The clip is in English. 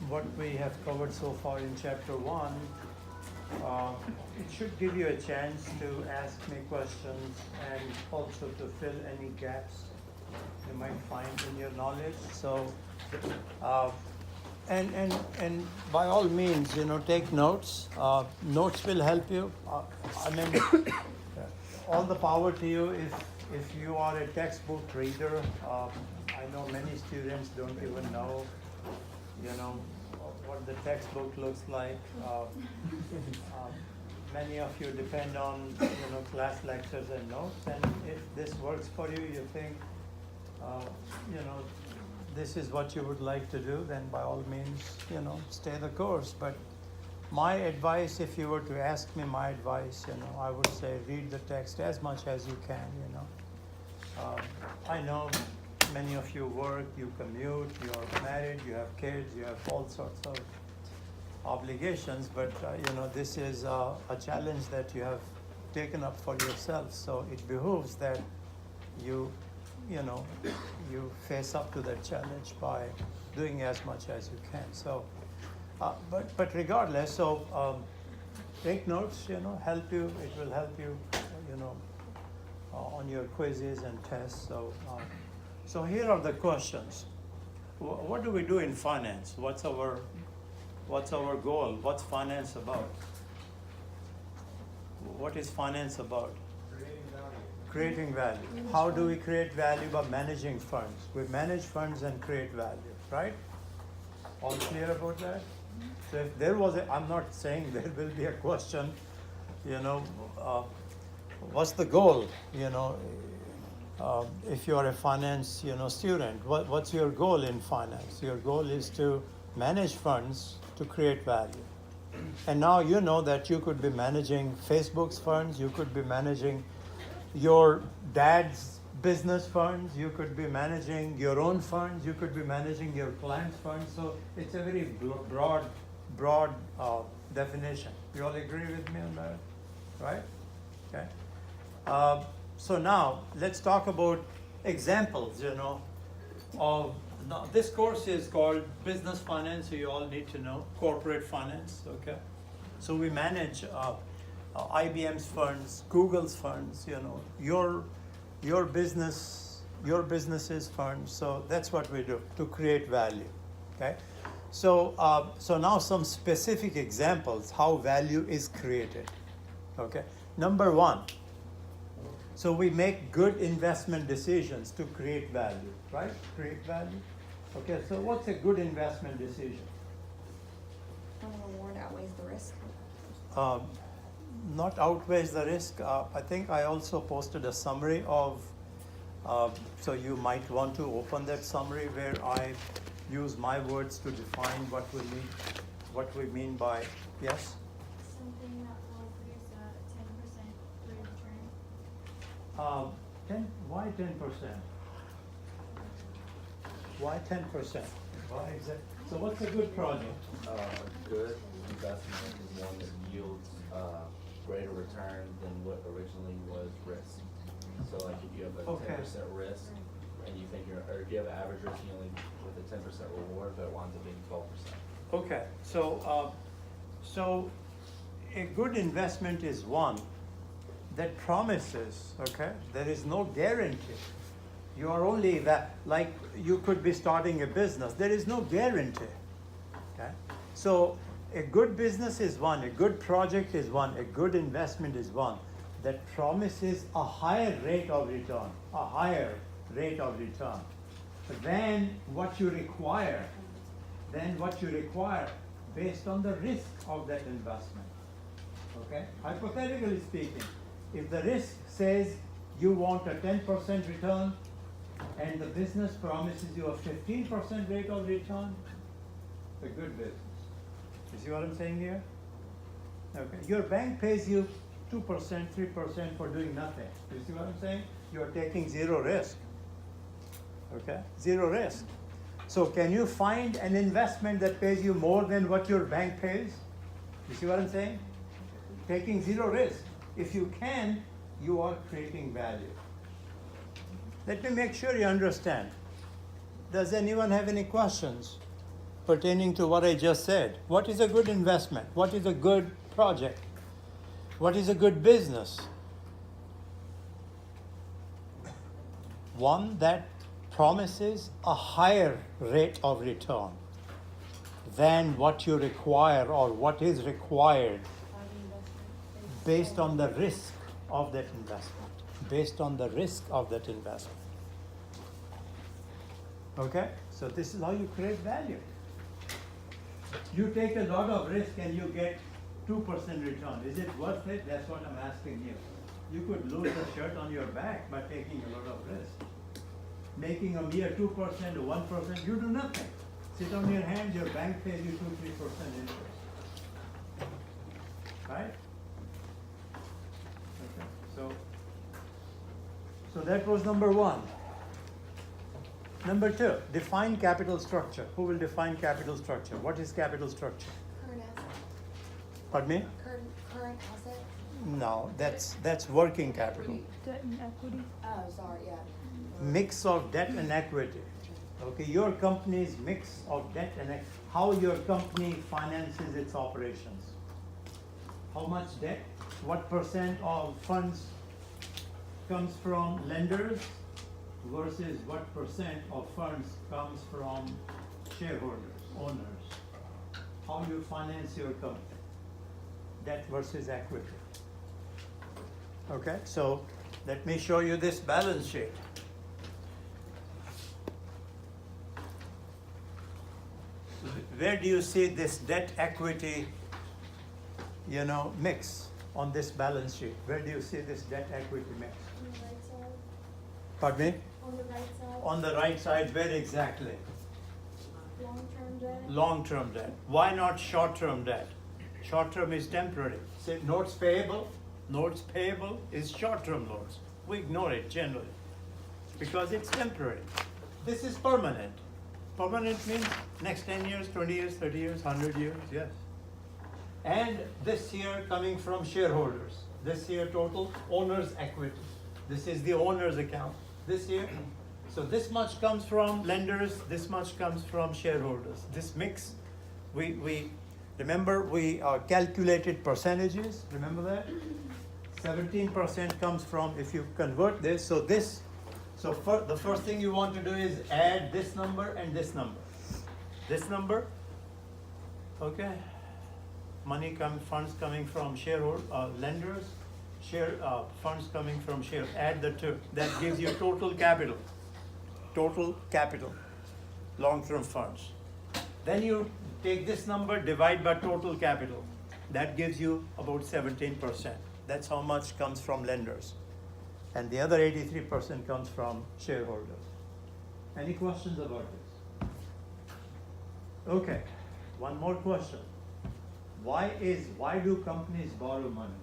what we have covered so far in chapter 1, it should give you a chance to ask me questions and also to fill any gaps you might find in your knowledge. So, and by all means, take notes. Notes will help you. I mean, all the power to you if you are a textbook reader. I know many students don't even know, what the textbook looks like. Many of you depend on, class lectures and notes. And if this works for you, you think, this is what you would like to do, then by all means, stay the course. But my advice, if you were to ask me my advice, I would say read the text as much as you can, I know many of you work, you commute, you're married, you have kids, you have all sorts of obligations, but this is a challenge that you have taken up for yourself. So it behooves that you face up to that challenge by doing as much as you can. So, but regardless, so take notes. Help you. It will help you. On your quizzes and tests. So here are the questions. What do we do in finance? What's our goal? What's finance about? What is finance about? Creating value. How do we create value? By managing funds. We manage funds and create value, right? All clear about that? So if there was I'm not saying there will be a question, what's the goal? If you are a finance, student, what's your goal in finance? Your goal is to manage funds to create value. And now you know that you could be managing Facebook's funds, you could be managing your dad's business funds, you could be managing your own funds, you could be managing your client's funds. So it's a very broad definition. You all agree with me on that, right? Okay. So now let's talk about examples, of this course is called Business Finance, so you all need to know corporate finance, okay? So we manage IBM's funds, Google's funds, your business's funds. So that's what we do to create value, okay? So now some specific examples how value is created, okay? Number 1. So we make good investment decisions to create value, right? Create value. Okay, so what's a good investment decision? When the reward outweighs the risk. Not outweighs the risk. I think I also posted a summary of, so you might want to open that summary where I use my words to define what we mean by, yes? Something that will produce a 10% rate of return. Why 10%? Why 10%? Why is that? So what's a good project? A good investment is one that yields greater return than what originally was risk. So like if you have a 10% risk and you think or if you have an average risk, you only with a 10% reward, but it winds up being 12%. Okay, so a good investment is one that promises, okay, there is no guarantee. You are only that, like you could be starting a business, there is no guarantee, okay? So a good business is one, a good project is one, a good investment is one that promises a higher rate of return than what you require based on the risk of that investment, okay? Hypothetically speaking, if the risk says you want a 10% return and the business promises you a 15% rate of return, it's a good business. You see what I'm saying here? Okay. Your bank pays you 2%, 3% for doing nothing. You see what I'm saying? You're taking zero risk. Okay? Zero risk. So can you find an investment that pays you more than what your bank pays? You see what I'm saying? Taking zero risk. If you can, you are creating value. Let me make sure you understand. Does anyone have any questions? pertaining to what I just said. What is a good investment? What is a good project? What is a good business? One that promises a higher rate of return than what you require or what is required based on the risk of that investment. Based on the risk of that investment. Okay? So this is how you create value. You take a lot of risk and you get 2% return. Is it worth it? That's what I'm asking you. You could lose a shirt on your back by taking a lot of risk. Making a mere 2% or 1%, you do nothing. Sit on your hands, your bank pays you 2-3% interest. Right? Okay. So that was number one. Number two, define capital structure. Who will define capital structure? What is capital structure? Current asset. Pardon me? Current asset. No, that's working capital. Debt and equity. Oh, sorry, yeah. Mix of debt and equity. Okay, your company's mix of debt and equity. How your company finances its operations. How much debt? What percent of funds comes from lenders versus what percent of funds comes from shareholders, owners. How you finance your company. Debt versus equity. Okay, so let me show you this balance sheet. Where do you see this debt equity, mix on this balance sheet? Where do you see this debt equity mix? On the right side, Pardon me? on the right side, On the right side, where exactly? long-term debt. Long-term debt. Why not short-term debt? Short-term is temporary. Say notes payable. Notes payable is short-term loans. We ignore it generally because it's temporary. This is permanent. Permanent means next 10 years, 20 years, 30 years, 100 years, yes. And this here coming from shareholders. This here total owner's equity. This is the owner's account. This here. So this much comes from lenders, this much comes from shareholders. This mix, we remember we calculated percentages, remember that? 17% comes from, if you convert this, the first thing you want to do is add this number and this number. This number, okay, funds coming from lenders, funds coming from add the two. That gives you total capital, long-term funds. Then you take this number, divide by total capital. That gives you about 17%. That's how much comes from lenders. And the other 83% comes from shareholders. Any questions about this? Okay, one more question. Why do companies borrow money?